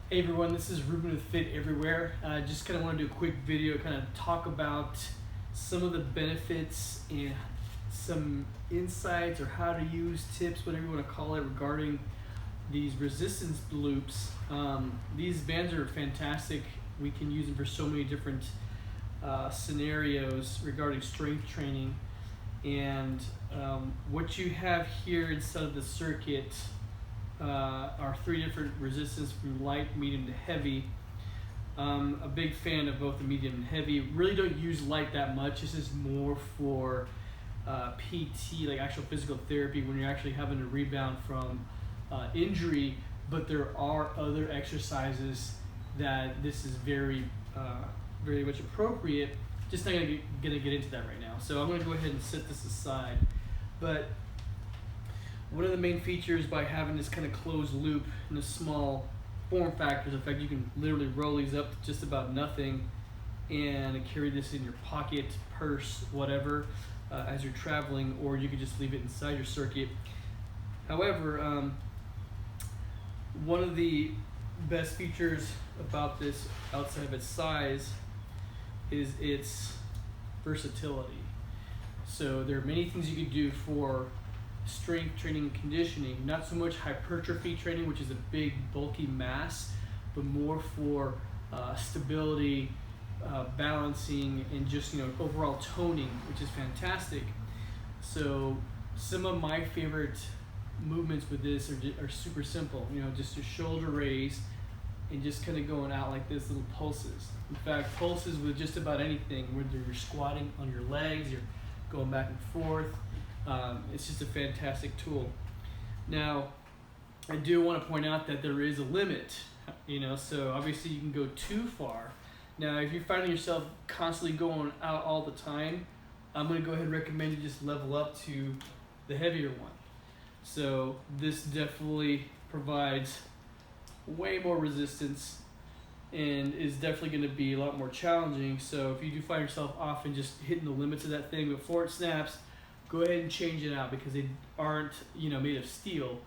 Hey everyone, this is Ruben with FitEverywhere. Just kind of want to do a quick video, kind of talk about some of the benefits and some insights or how to use tips, whatever you want to call it, regarding these resistance loops. These bands are fantastic. We can use them for so many different scenarios regarding strength training. And what you have here instead of the circuit are three different resistance from light, medium to heavy. A big fan of both the medium and heavy. Really don't use light that much. This is more for PT, like actual physical therapy, when you're actually having to rebound from injury. But there are other exercises that this is very much appropriate. Just not gonna get into that right now. So I'm gonna go ahead and set this aside. But one of the main features by having this kind of closed loop in a small form factor is the fact you can literally roll these up to just about nothing and carry this in your pocket, purse, whatever, as you're traveling, or you could just leave it inside your circuit. However, one of the best features about this, outside of its size, is its versatility. So there are many things you could do for strength training and conditioning, not so much hypertrophy training, which is a big bulky mass, but more for stability, balancing, and just overall toning, which is fantastic. So some of my favorite movements with this are super simple. Just a shoulder raise and just kind of going out like this, little pulses. In fact, pulses with just about anything, whether you're squatting on your legs, you're going back and forth. It's just a fantastic tool. Now, I do want to point out that there is a limit, so obviously you can go too far. Now, if you're finding yourself constantly going out all the time, I'm going to go ahead and recommend you just level up to the heavier one. So this definitely provides way more resistance and is definitely going to be a lot more challenging. So if you do find yourself often just hitting the limits of that thing before it snaps, go ahead and change it out, because they aren't made of steel.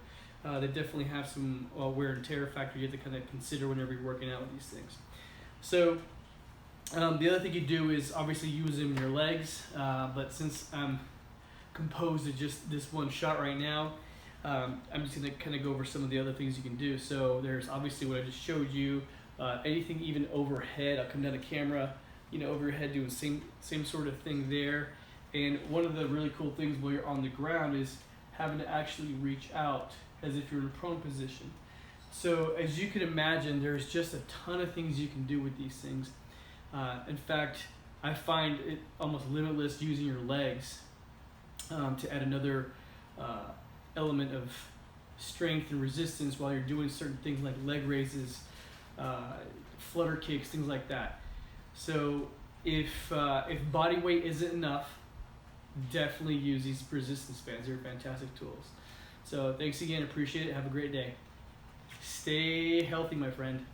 They definitely have some wear and tear factor you have to kind of consider whenever you're working out with these things. So the other thing you do is obviously use them in your legs, but since I'm composed to just this one shot right now, I'm just going to kind of go over some of the other things you can do. So there's obviously what I just showed you, anything even overhead. I'll come down the camera, over your head, doing same sort of thing there. And one of the really cool things while you're on the ground is having to actually reach out as if you're in a prone position. So as you can imagine, there's just a ton of things you can do with these things. In fact, I find it almost limitless using your legs to add another element of strength and resistance while you're doing certain things like leg raises, flutter kicks, things like that. So if body weight isn't enough, definitely use these resistance bands. They're fantastic tools. So thanks again, appreciate it. Have a great day. Stay healthy, my friend.